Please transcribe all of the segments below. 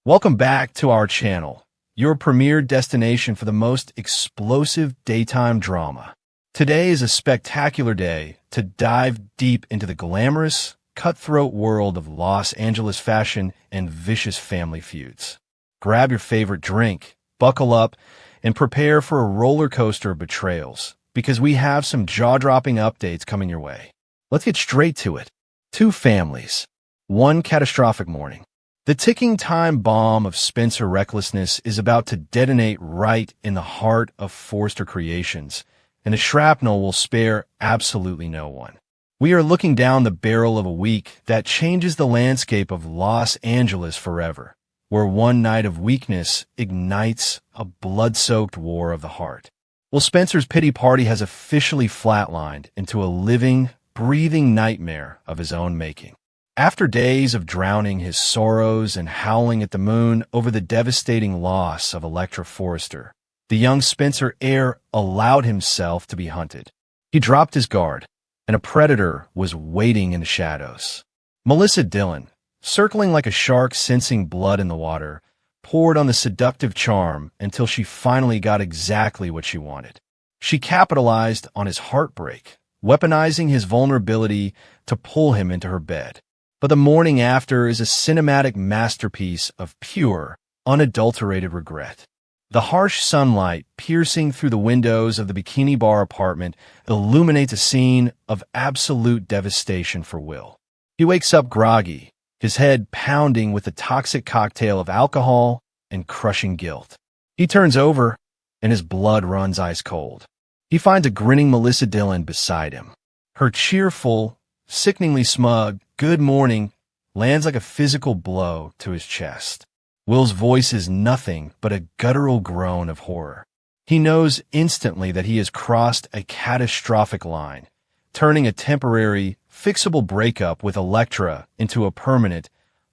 Welcome back to our channel, your premier destination for the most explosive daytime drama. Today is a spectacular day to dive deep into the glamorous, cutthroat world of Los Angeles fashion and vicious family feuds. Grab your favorite drink, buckle up, and prepare for a roller coaster of betrayals, because we have some jaw-dropping updates coming your way. Let's get straight to it. Two families, one catastrophic morning. The ticking time bomb of Spencer recklessness is about to detonate right in the heart of Forrester Creations, and the shrapnel will spare absolutely no one. We are looking down the barrel of a week that changes the landscape of Los Angeles forever, where one night of weakness ignites a blood-soaked war of the heart. Well, Spencer's pity party has officially flatlined into a living, breathing nightmare of his own making. After days of drowning his sorrows and howling at the moon over the devastating loss of Electra Forrester, the young Spencer heir allowed himself to be hunted. He dropped his guard, and a predator was waiting in the shadows. Melissa Dillon, circling like a shark sensing blood in the water, poured on the seductive charm until she finally got exactly what she wanted. She capitalized on his heartbreak, weaponizing his vulnerability to pull him into her bed. But the morning after is a cinematic masterpiece of pure, unadulterated regret. The harsh sunlight piercing through the windows of the Bikini Bar apartment illuminates a scene of absolute devastation for Will. He wakes up groggy, his head pounding with the toxic cocktail of alcohol and crushing guilt. He turns over, and his blood runs ice cold. He finds a grinning Melissa Dillon beside him. Her cheerful, sickeningly smug "good morning" lands like a physical blow to his chest. Will's voice is nothing but a guttural groan of horror. He knows instantly that he has crossed a catastrophic line, turning a temporary, fixable breakup with Electra into a permanent,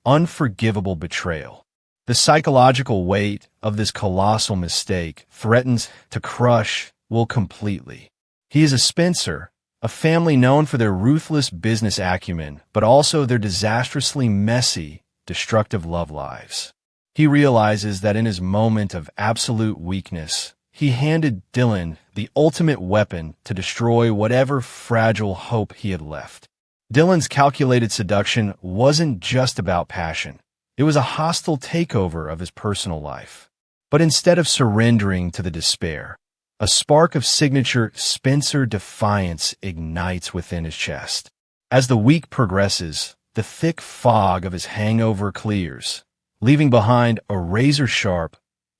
unforgivable betrayal. The psychological weight of this colossal mistake threatens to crush Will completely. He is a Spencer, a family known for their ruthless business acumen, but also their disastrously messy, destructive love lives. He realizes that in his moment of absolute weakness, he handed Dillon the ultimate weapon to destroy whatever fragile hope he had left. Dillon's calculated seduction wasn't just about passion. It was a hostile takeover of his personal life. But instead of surrendering to the despair, a spark of signature Spencer defiance ignites within his chest. As the week progresses, the thick fog of his hangover clears, leaving behind a razor-sharp,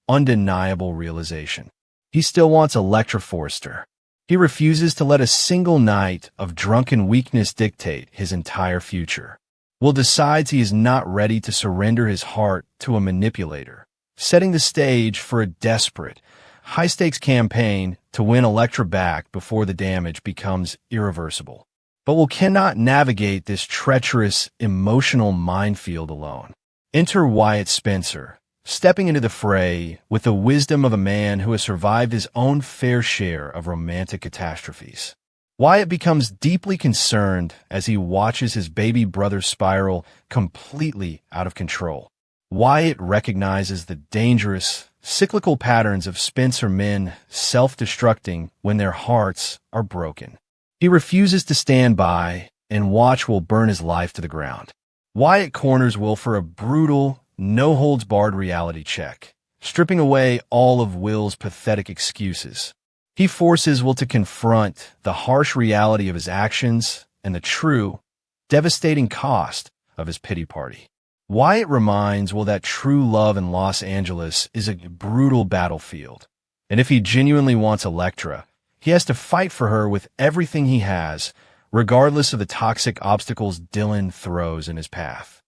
undeniable realization. He still wants Electra Forrester. He refuses to let a single night of drunken weakness dictate his entire future. Will decides he is not ready to surrender his heart to a manipulator, setting the stage for a desperate, high-stakes campaign to win Electra back before the damage becomes irreversible. But Will cannot navigate this treacherous, emotional minefield alone. Enter Wyatt Spencer, stepping into the fray with the wisdom of a man who has survived his own fair share of romantic catastrophes. Wyatt becomes deeply concerned as he watches his baby brother spiral completely out of control. Wyatt recognizes the dangerous, cyclical patterns of Spencer men self-destructing when their hearts are broken. He refuses to stand by and watch Will burn his life to the ground. Wyatt corners Will for a brutal, no-holds-barred reality check, stripping away all of Will's pathetic excuses. He forces Will to confront the harsh reality of his actions and the true, devastating cost of his pity party. Wyatt reminds Will that true love in Los Angeles is a brutal battlefield, and if he genuinely wants Electra, he has to fight for her with everything he has, regardless of the toxic obstacles Dillon throws in his path.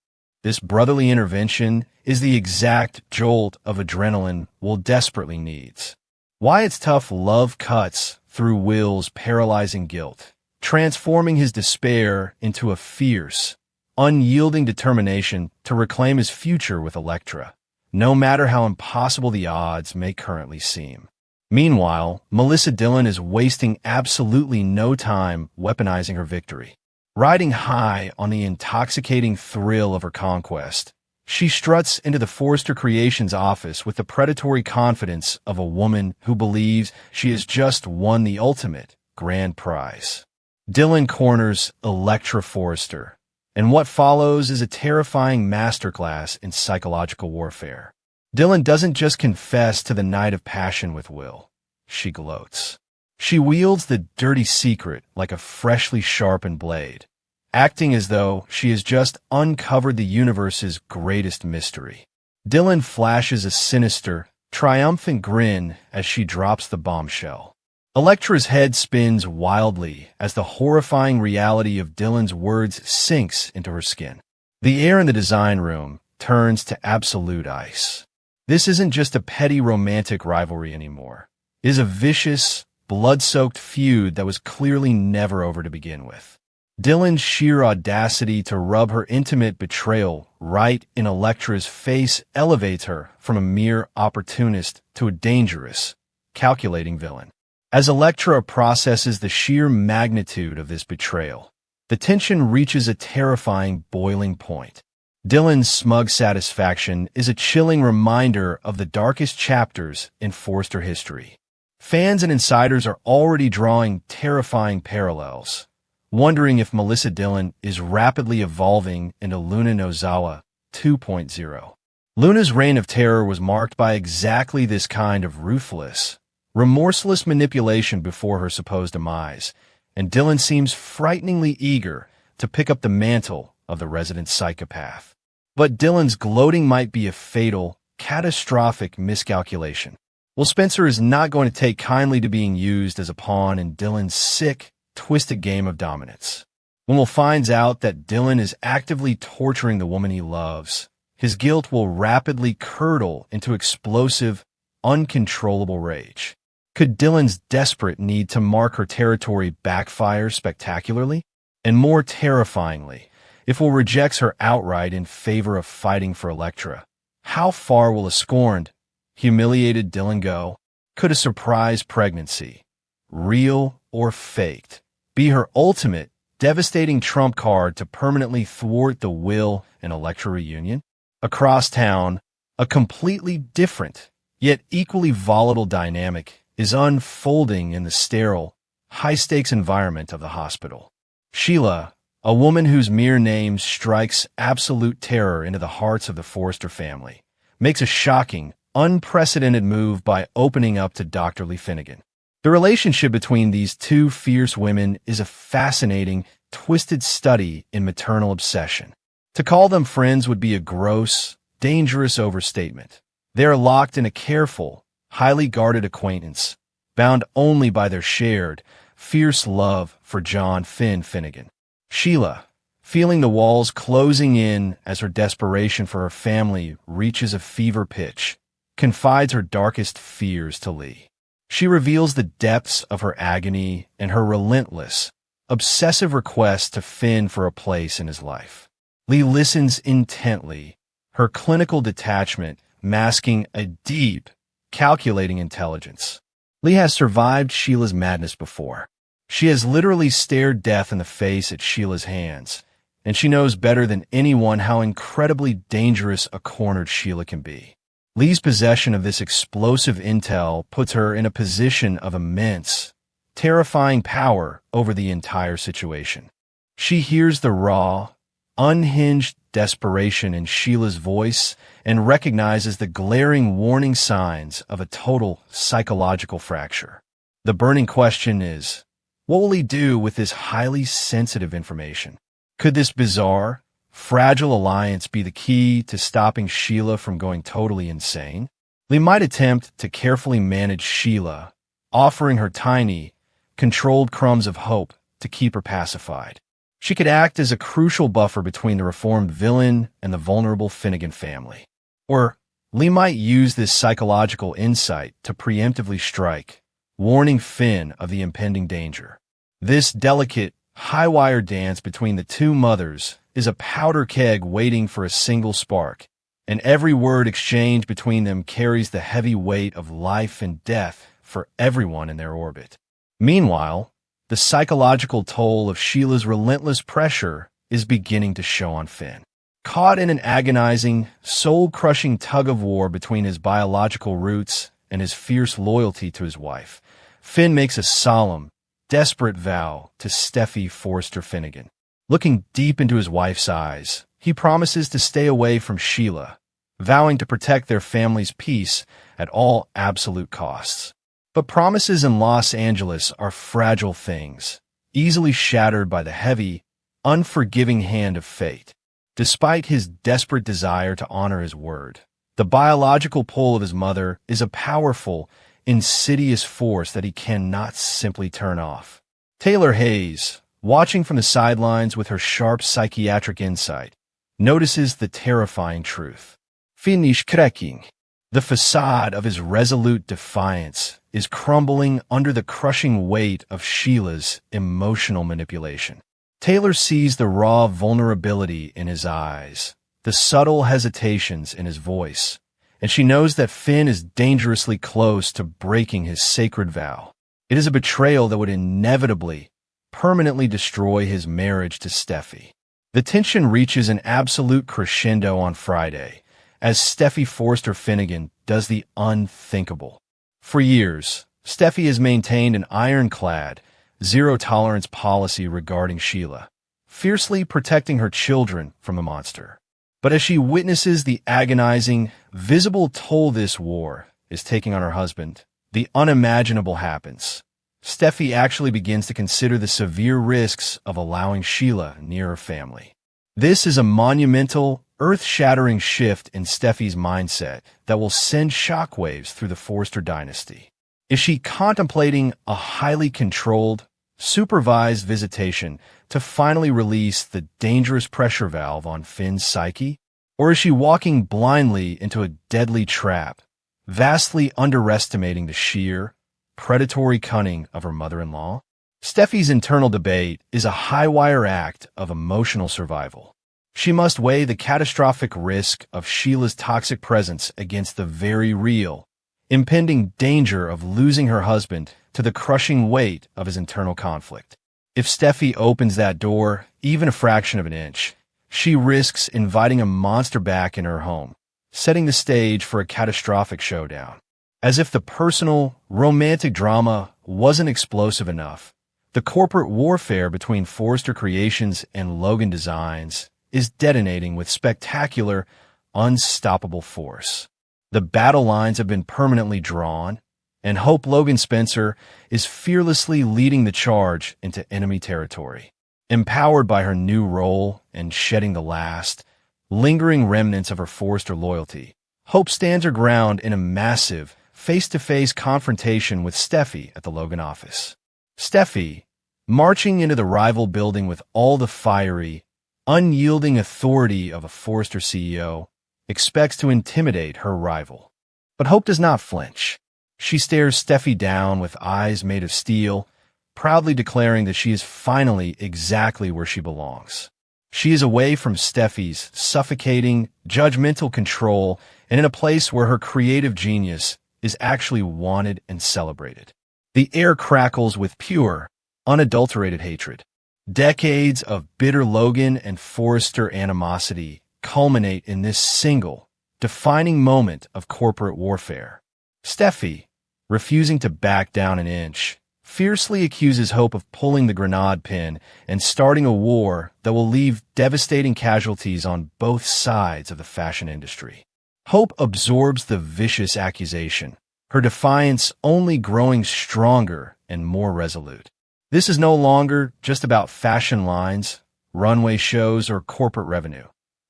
This brotherly intervention is the exact jolt of adrenaline Will desperately needs. Wyatt's tough love cuts through Will's paralyzing guilt, transforming his despair into a fierce, unyielding determination to reclaim his future with Electra, no matter how impossible the odds may currently seem. Meanwhile, Melissa Dillon is wasting absolutely no time weaponizing her victory. Riding high on the intoxicating thrill of her conquest, She struts into the Forrester Creations office with the predatory confidence of a woman who believes she has just won the ultimate grand prize. Dylan corners Elektra Forrester, and what follows is a terrifying masterclass in psychological warfare. Dylan doesn't just confess to the night of passion with Will. She gloats. She wields the dirty secret like a freshly sharpened blade, acting as though she has just uncovered the universe's greatest mystery. Dylan flashes a sinister, triumphant grin as she drops the bombshell. Elektra's head spins wildly as the horrifying reality of Dylan's words sinks into her skin. The air in the design room turns to absolute ice. This isn't just a petty romantic rivalry anymore. It is a vicious, blood-soaked feud that was clearly never over to begin with. Dylan's sheer audacity to rub her intimate betrayal right in Elektra's face elevates her from a mere opportunist to a dangerous, calculating villain. As Elektra processes the sheer magnitude of this betrayal, the tension reaches a terrifying boiling point. Dylan's smug satisfaction is a chilling reminder of the darkest chapters in Forrester history. Fans and insiders are already drawing terrifying parallels, wondering if Melissa Dylan is rapidly evolving into Luna Nozawa 2.0. Luna's reign of terror was marked by exactly this kind of ruthless, remorseless manipulation before her supposed demise, and Dylan seems frighteningly eager to pick up the mantle of the resident psychopath. But Dylan's gloating might be a fatal, catastrophic miscalculation. Will Spencer is not going to take kindly to being used as a pawn in Dylan's sick, twisted game of dominance. When Will finds out that Dylan is actively torturing the woman he loves, his guilt will rapidly curdle into explosive, uncontrollable rage. Could Dylan's desperate need to mark her territory backfire spectacularly? And more terrifyingly, if Will rejects her outright in favor of fighting for Elektra, how far will a scorned, humiliated Dylan go? Could a surprise pregnancy, real or faked, be her ultimate, devastating trump card to permanently thwart the Will and Elektra reunion? Across town, a completely different, yet equally volatile dynamic is unfolding in the sterile, high-stakes environment of the hospital. Sheila, a woman whose mere name strikes absolute terror into the hearts of the Forrester family, makes a shocking, unprecedented move by opening up to Dr. Lee Finnegan. The relationship between these two fierce women is a fascinating, twisted study in maternal obsession. To call them friends would be a gross, dangerous overstatement. They are locked in a careful, highly guarded acquaintance, bound only by their shared, fierce love for John Finn Finnegan. Sheila, feeling the walls closing in as her desperation for her family reaches a fever pitch, confides her darkest fears to Lee. She reveals the depths of her agony and her relentless, obsessive request to Finn for a place in his life. Lee listens intently, her clinical detachment masking a deep, calculating intelligence. Lee has survived Sheila's madness before. She has literally stared death in the face at Sheila's hands, and she knows better than anyone how incredibly dangerous a cornered Sheila can be. Lee's possession of this explosive intel puts her in a position of immense, terrifying power over the entire situation. She hears the raw, unhinged desperation in Sheila's voice and recognizes the glaring warning signs of a total psychological fracture. The burning question is, what will he do with this highly sensitive information? Could this bizarre, fragile alliance be the key to stopping Sheila from going totally insane? Lee might attempt to carefully manage Sheila, offering her tiny, controlled crumbs of hope to keep her pacified. She could act as a crucial buffer between the reformed villain and the vulnerable Finnegan family. Or Lee might use this psychological insight to preemptively strike, warning Finn of the impending danger. This delicate, high-wire dance between the two mothers is a powder keg waiting for a single spark, and every word exchanged between them carries the heavy weight of life and death for everyone in their orbit. Meanwhile, the psychological toll of Sheila's relentless pressure is beginning to show on Finn. Caught in an agonizing, soul-crushing tug-of-war between his biological roots and his fierce loyalty to his wife, Finn makes a solemn, desperate vow to Steffi Forrester Finnegan. Looking deep into his wife's eyes, he promises to stay away from Sheila, vowing to protect their family's peace at all absolute costs. But promises in Los Angeles are fragile things, easily shattered by the heavy, unforgiving hand of fate. Despite his desperate desire to honor his word, the biological pull of his mother is a powerful, insidious force that he cannot simply turn off. Taylor Hayes, watching from the sidelines with her sharp psychiatric insight, notices the terrifying truth. Finish cracking. The facade of his resolute defiance is crumbling under the crushing weight of Sheila's emotional manipulation. Taylor sees the raw vulnerability in his eyes, the subtle hesitations in his voice, and she knows that Finn is dangerously close to breaking his sacred vow. It is a betrayal that would inevitably, permanently destroy his marriage to Steffi. The tension reaches an absolute crescendo on Friday, as Steffi Forrester Finnegan does the unthinkable. For years, Steffi has maintained an ironclad, zero-tolerance policy regarding Sheila, fiercely protecting her children from the monster. But as she witnesses the agonizing, visible toll this war is taking on her husband, the unimaginable happens. Steffi actually begins to consider the severe risks of allowing Sheila near her family. This is a monumental, earth-shattering shift in Steffi's mindset that will send shockwaves through the Forrester dynasty. Is she contemplating a highly controlled, supervised visitation to finally release the dangerous pressure valve on Finn's psyche? Or is she walking blindly into a deadly trap, vastly underestimating the sheer, predatory cunning of her mother-in-law? Steffi's internal debate is a high-wire act of emotional survival. She must weigh the catastrophic risk of Sheila's toxic presence against the very real, impending danger of losing her husband to the crushing weight of his internal conflict. If Steffi opens that door even a fraction of an inch, she risks inviting a monster back in her home, setting the stage for a catastrophic showdown. As if the personal, romantic drama wasn't explosive enough, the corporate warfare between Forrester Creations and Logan Designs is detonating with spectacular, unstoppable force. The battle lines have been permanently drawn, and Hope Logan Spencer is fearlessly leading the charge into enemy territory. Empowered by her new role and shedding the last, lingering remnants of her Forrester loyalty, Hope stands her ground in a massive, face-to-face confrontation with Steffi at the Logan office. Steffi, marching into the rival building with all the fiery, unyielding authority of a Forrester CEO, expects to intimidate her rival. But Hope does not flinch. She stares Steffi down with eyes made of steel, proudly declaring that she is finally exactly where she belongs. She is away from Steffi's suffocating, judgmental control and in a place where her creative genius is actually wanted and celebrated. The air crackles with pure, unadulterated hatred. Decades of bitter Logan and Forrester animosity culminate in this single, defining moment of corporate warfare. Steffi, refusing to back down an inch, fiercely accuses Hope of pulling the grenade pin and starting a war that will leave devastating casualties on both sides of the fashion industry. Hope absorbs the vicious accusation, her defiance only growing stronger and more resolute. This is no longer just about fashion lines, runway shows, or corporate revenue.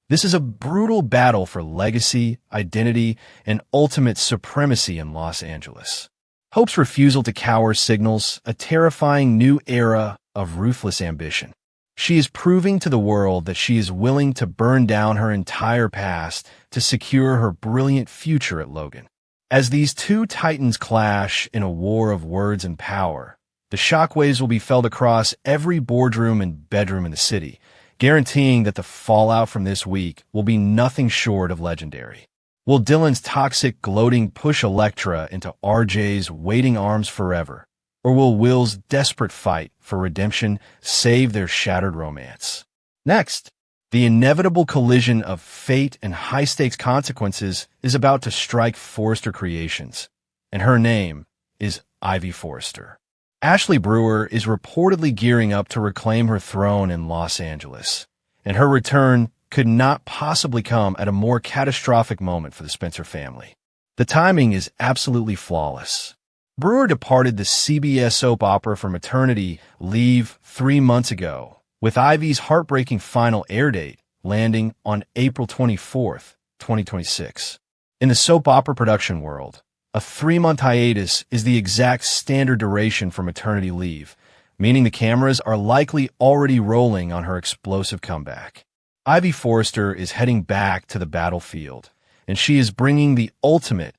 This is a brutal battle for legacy, identity, and ultimate supremacy in Los Angeles. Hope's refusal to cower signals a terrifying new era of ruthless ambition. She is proving to the world that she is willing to burn down her entire past to secure her brilliant future at Logan. As these two titans clash in a war of words and power, the shockwaves will be felt across every boardroom and bedroom in the city, guaranteeing that the fallout from this week will be nothing short of legendary. Will Dylan's toxic gloating push Elektra into RJ's waiting arms forever? Or will Will's desperate fight for redemption save their shattered romance? Next, The inevitable collision of fate and high-stakes consequences is about to strike Forrester Creations, and her name is Ivy Forrester. Ashley Brewer is reportedly gearing up to reclaim her throne in Los Angeles, and her return could not possibly come at a more catastrophic moment for the Spencer family. The timing is absolutely flawless. Brewer departed the CBS soap opera for maternity leave 3 months ago, with Ivy's heartbreaking final air date landing on April 24th, 2026. In the soap opera production world, a 3-month hiatus is the exact standard duration for maternity leave, meaning the cameras are likely already rolling on her explosive comeback. Ivy Forrester is heading back to the battlefield, and she is bringing the ultimate,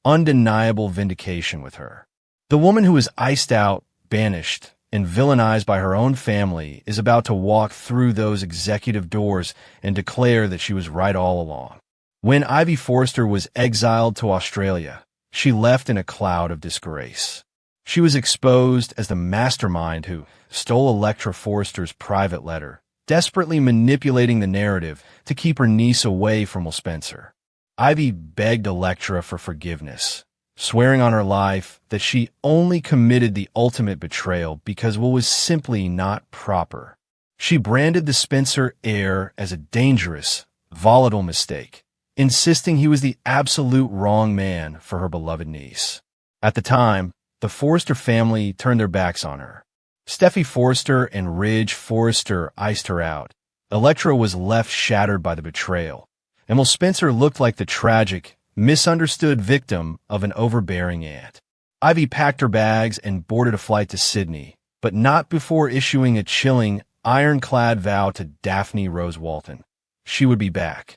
undeniable vindication with her. The woman who is iced out, banished, and villainized by her own family is about to walk through those executive doors and declare that she was right all along. When Ivy Forrester was exiled to Australia, she left in a cloud of disgrace. She was exposed as the mastermind who stole Electra Forrester's private letter, desperately manipulating the narrative to keep her niece away from Will Spencer. Ivy begged Electra for forgiveness, swearing on her life that she only committed the ultimate betrayal because Will was simply not proper. She branded the Spencer heir as a dangerous, volatile mistake, insisting he was the absolute wrong man for her beloved niece. At the time, the Forrester family turned their backs on her. Steffi Forrester and Ridge Forrester iced her out. Electra was left shattered by the betrayal, and Will Spencer looked like the tragic, misunderstood victim of an overbearing aunt. Ivy packed her bags and boarded a flight to Sydney, but not before issuing a chilling, ironclad vow to Daphne Rose Walton. She would be back.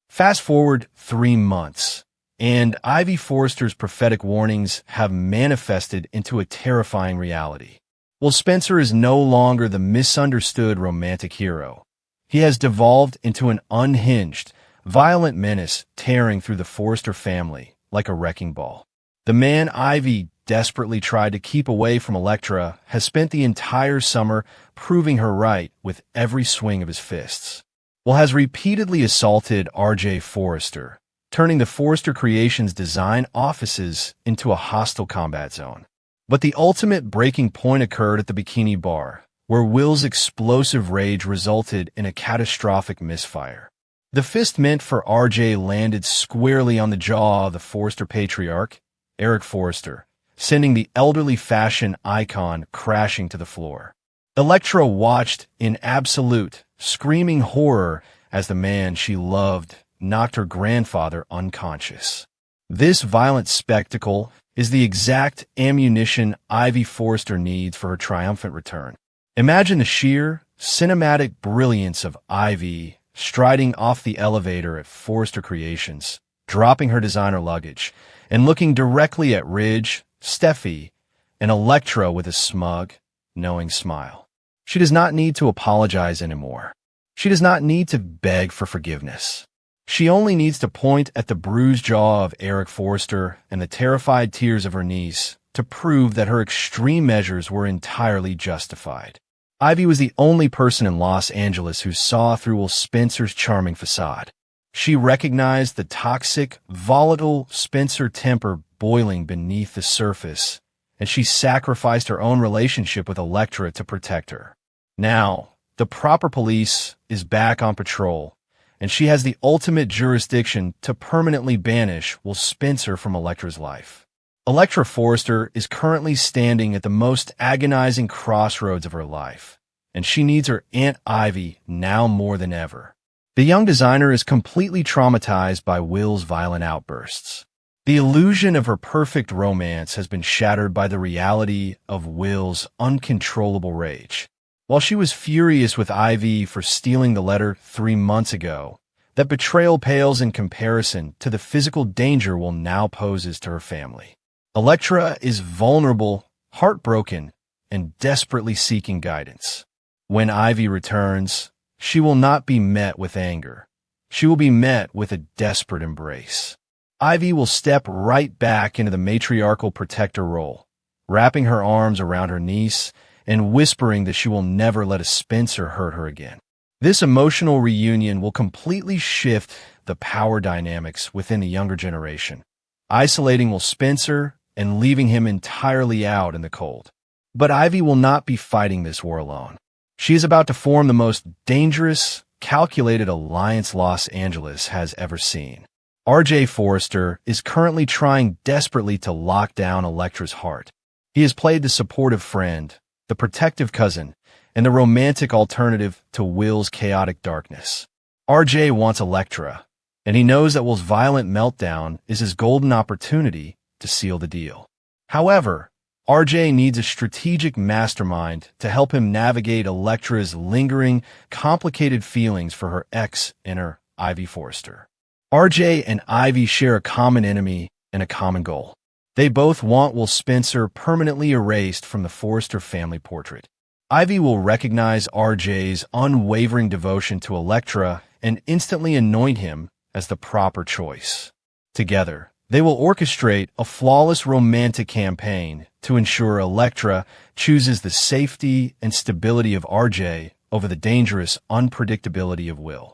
Fast forward 3 months, and Ivy Forrester's prophetic warnings have manifested into a terrifying reality. Will Spencer is no longer the misunderstood romantic hero. He has devolved into an unhinged, violent menace tearing through the Forrester family like a wrecking ball. The man Ivy desperately tried to keep away from Electra has spent the entire summer proving her right with every swing of his fists. Will has repeatedly assaulted R.J. Forrester, turning the Forrester Creations design offices into a hostile combat zone. But the ultimate breaking point occurred at the Bikini Bar, where Will's explosive rage resulted in a catastrophic misfire. The fist meant for RJ landed squarely on the jaw of the Forrester patriarch, Eric Forrester, sending the elderly fashion icon crashing to the floor. Electra watched in absolute, screaming horror as the man she loved knocked her grandfather unconscious. This violent spectacle is the exact ammunition Ivy Forrester needs for her triumphant return. Imagine the sheer, cinematic brilliance of Ivy striding off the elevator at Forrester Creations, dropping her designer luggage, and looking directly at Ridge, Steffi, and Electra with a smug, knowing smile. She does not need to apologize anymore. She does not need to beg for forgiveness. She only needs to point at the bruised jaw of Eric Forrester and the terrified tears of her niece to prove that her extreme measures were entirely justified. Ivy was the only person in Los Angeles who saw through Will Spencer's charming facade. She recognized the toxic, volatile Spencer temper boiling beneath the surface, and she sacrificed her own relationship with Electra to protect her. Now, the proper police is back on patrol, and she has the ultimate jurisdiction to permanently banish Will Spencer from Electra's life. Electra Forrester is currently standing at the most agonizing crossroads of her life, and she needs her Aunt Ivy now more than ever. The young designer is completely traumatized by Will's violent outbursts. The illusion of her perfect romance has been shattered by the reality of Will's uncontrollable rage. While she was furious with Ivy for stealing the letter 3 months ago, that betrayal pales in comparison to the physical danger Will now poses to her family. Electra is vulnerable, heartbroken, and desperately seeking guidance. When Ivy returns, she will not be met with anger. She will be met with a desperate embrace. Ivy will step right back into the matriarchal protector role, wrapping her arms around her niece and whispering that she will never let a Spencer hurt her again. This emotional reunion will completely shift the power dynamics within the younger generation, isolating Will Spencer and leaving him entirely out in the cold. But Ivy will not be fighting this war alone. She is about to form the most dangerous, calculated alliance Los Angeles has ever seen. R.J. Forrester is currently trying desperately to lock down Elektra's heart. He has played the supportive friend, the protective cousin, and the romantic alternative to Will's chaotic darkness. R.J. wants Elektra, and he knows that Will's violent meltdown is his golden opportunity to seal the deal. However, R.J. needs a strategic mastermind to help him navigate Elektra's lingering, complicated feelings for her ex-inner Ivy Forrester. R.J. and Ivy share a common enemy and a common goal. They both want Will Spencer permanently erased from the Forrester family portrait. Ivy will recognize R.J.'s unwavering devotion to Elektra and instantly anoint him as the proper choice. Together, they will orchestrate a flawless romantic campaign to ensure Elektra chooses the safety and stability of R.J. over the dangerous unpredictability of Will.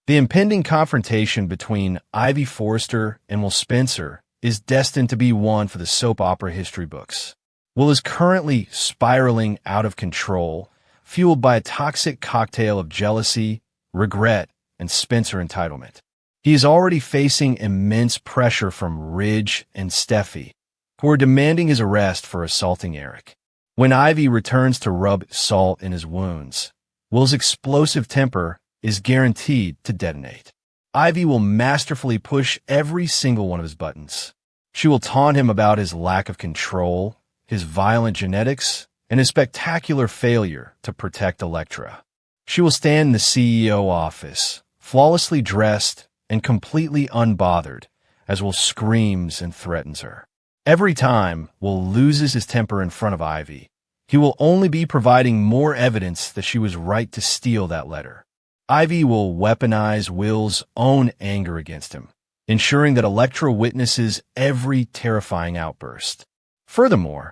The impending confrontation between Ivy Forrester and Will Spencer is destined to be one for the soap opera history books. Will is currently spiraling out of control, fueled by a toxic cocktail of jealousy, regret, and Spencer entitlement. He is already facing immense pressure from Ridge and Steffi, who are demanding his arrest for assaulting Eric. When Ivy returns to rub salt in his wounds, Will's explosive temper is guaranteed to detonate. Ivy will masterfully push every single one of his buttons. She will taunt him about his lack of control, his violent genetics, and his spectacular failure to protect Elektra. She will stand in the CEO office, flawlessly dressed and completely unbothered, as Will screams and threatens her. Every time Will loses his temper in front of Ivy, he will only be providing more evidence that she was right to steal that letter. Ivy will weaponize Will's own anger against him, ensuring that Elektra witnesses every terrifying outburst. Furthermore,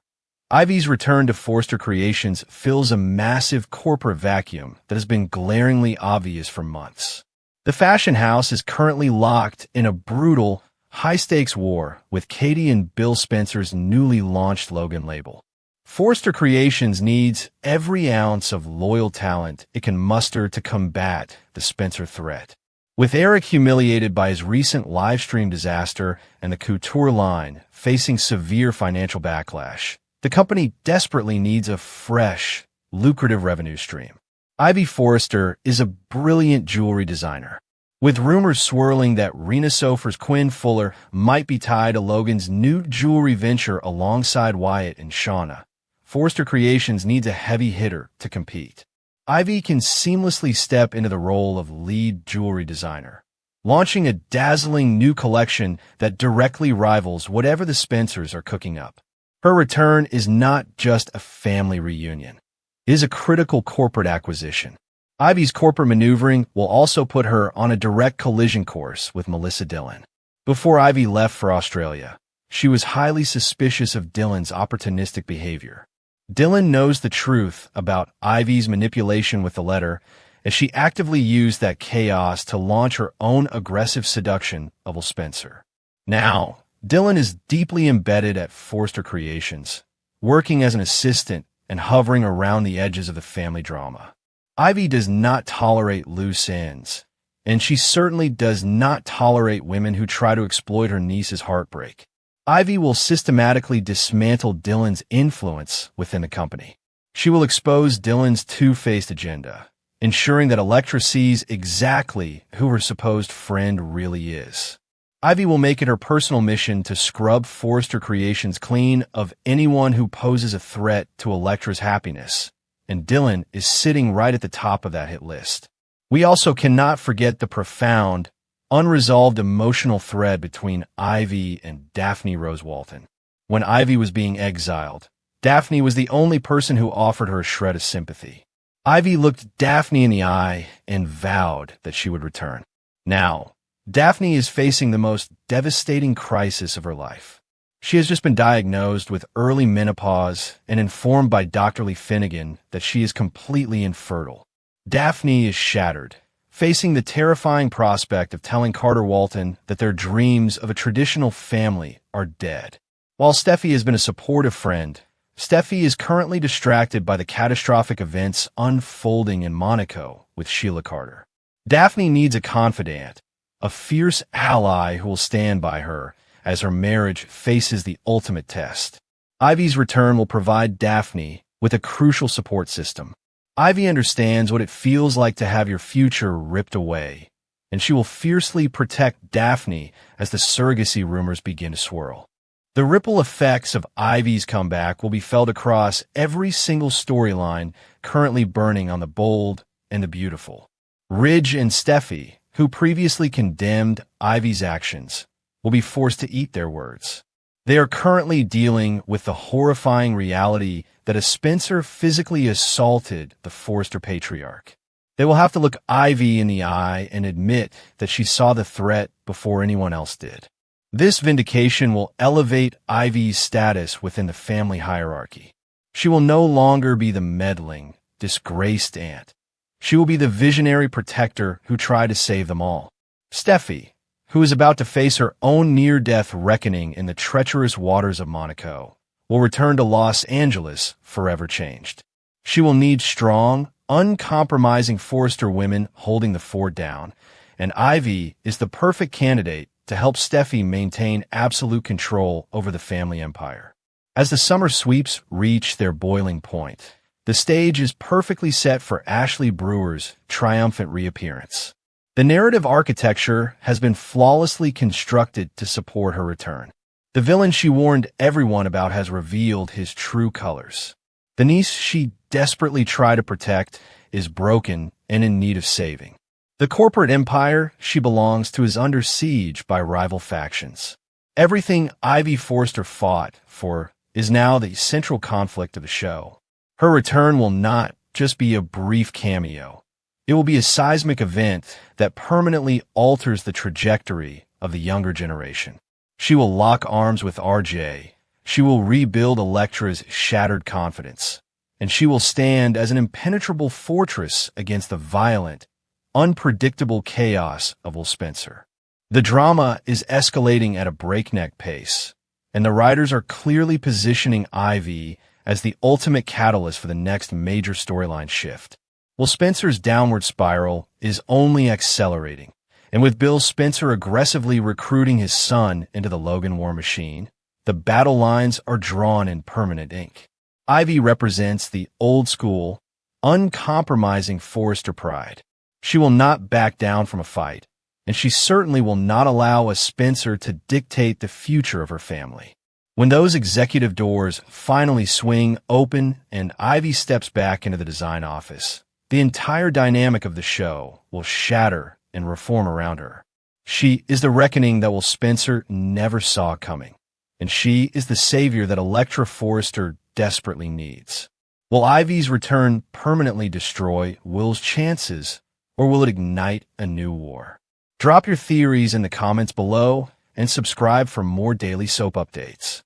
Ivy's return to Forrester Creations fills a massive corporate vacuum that has been glaringly obvious for months. The fashion house is currently locked in a brutal, high-stakes war with Katie and Bill Spencer's newly launched Logan label. Forrester Creations needs every ounce of loyal talent it can muster to combat the Spencer threat. With Eric humiliated by his recent livestream disaster and the couture line facing severe financial backlash, the company desperately needs a fresh, lucrative revenue stream. Ivy Forrester is a brilliant jewelry designer. With rumors swirling that Rena Sofer's Quinn Fuller might be tied to Logan's new jewelry venture alongside Wyatt and Shauna, Forrester Creations needs a heavy hitter to compete. Ivy can seamlessly step into the role of lead jewelry designer, launching a dazzling new collection that directly rivals whatever the Spencers are cooking up. Her return is not just a family reunion. It is a critical corporate acquisition. Ivy's corporate maneuvering will also put her on a direct collision course with Melissa Dillon. Before Ivy left for Australia, she was highly suspicious of Dillon's opportunistic behavior. Dillon knows the truth about Ivy's manipulation with the letter, as she actively used that chaos to launch her own aggressive seduction of Will Spencer. Now, Dillon is deeply embedded at Forrester Creations, working as an assistant and hovering around the edges of the family drama. Ivy does not tolerate loose ends, and she certainly does not tolerate women who try to exploit her niece's heartbreak. Ivy will systematically dismantle Dillon's influence within the company. She will expose Dillon's two-faced agenda, ensuring that Elektra sees exactly who her supposed friend really is. Ivy will make it her personal mission to scrub Forrester Creations clean of anyone who poses a threat to Elektra's happiness, and Dillon is sitting right at the top of that hit list. We also cannot forget the profound, unresolved emotional thread between Ivy and Daphne Rose Walton. When Ivy was being exiled, Daphne was the only person who offered her a shred of sympathy. Ivy looked Daphne in the eye and vowed that she would return. Now, Daphne is facing the most devastating crisis of her life. She has just been diagnosed with early menopause and informed by Dr. Lee Finnegan that she is completely infertile. Daphne is shattered, facing the terrifying prospect of telling Carter Walton that their dreams of a traditional family are dead. While Steffi has been a supportive friend, Steffi is currently distracted by the catastrophic events unfolding in Monaco with Sheila Carter. Daphne needs a confidant, a fierce ally who will stand by her as her marriage faces the ultimate test. Ivy's return will provide Daphne with a crucial support system. Ivy understands what it feels like to have your future ripped away, and she will fiercely protect Daphne as the surrogacy rumors begin to swirl. The ripple effects of Ivy's comeback will be felt across every single storyline currently burning on The Bold and the Beautiful. Ridge and Steffi, who previously condemned Ivy's actions, will be forced to eat their words. They are currently dealing with the horrifying reality that a Spencer physically assaulted the Forrester patriarch. They will have to look Ivy in the eye and admit that she saw the threat before anyone else did. This vindication will elevate Ivy's status within the family hierarchy. She will no longer be the meddling, disgraced aunt. She will be the visionary protector who tried to save them all. Steffi, who is about to face her own near-death reckoning in the treacherous waters of Monaco, will return to Los Angeles forever changed. She will need strong, uncompromising Forrester women holding the fort down, and Ivy is the perfect candidate to help Steffi maintain absolute control over the family empire. As the summer sweeps reach their boiling point, the stage is perfectly set for Ashley Brewer's triumphant reappearance. The narrative architecture has been flawlessly constructed to support her return. The villain she warned everyone about has revealed his true colors. The niece she desperately tried to protect is broken and in need of saving. The corporate empire she belongs to is under siege by rival factions. Everything Ivy Forrester fought for is now the central conflict of the show. Her return will not just be a brief cameo. It will be a seismic event that permanently alters the trajectory of the younger generation. She will lock arms with RJ. She will rebuild Elektra's shattered confidence. And she will stand as an impenetrable fortress against the violent, unpredictable chaos of Will Spencer. The drama is escalating at a breakneck pace, and the writers are clearly positioning Ivy as the ultimate catalyst for the next major storyline shift. Will Spencer's downward spiral is only accelerating, and with Bill Spencer aggressively recruiting his son into the Logan war machine, the battle lines are drawn in permanent ink. Ivy represents the old-school, uncompromising Forrester pride. She will not back down from a fight, and she certainly will not allow a Spencer to dictate the future of her family. When those executive doors finally swing open and Ivy steps back into the design office, the entire dynamic of the show will shatter and reform around her. She is the reckoning that Will Spencer never saw coming, and she is the savior that Elektra Forrester desperately needs. Will Ivy's return permanently destroy Will's chances, or will it ignite a new war? Drop your theories in the comments below and subscribe for more daily soap updates.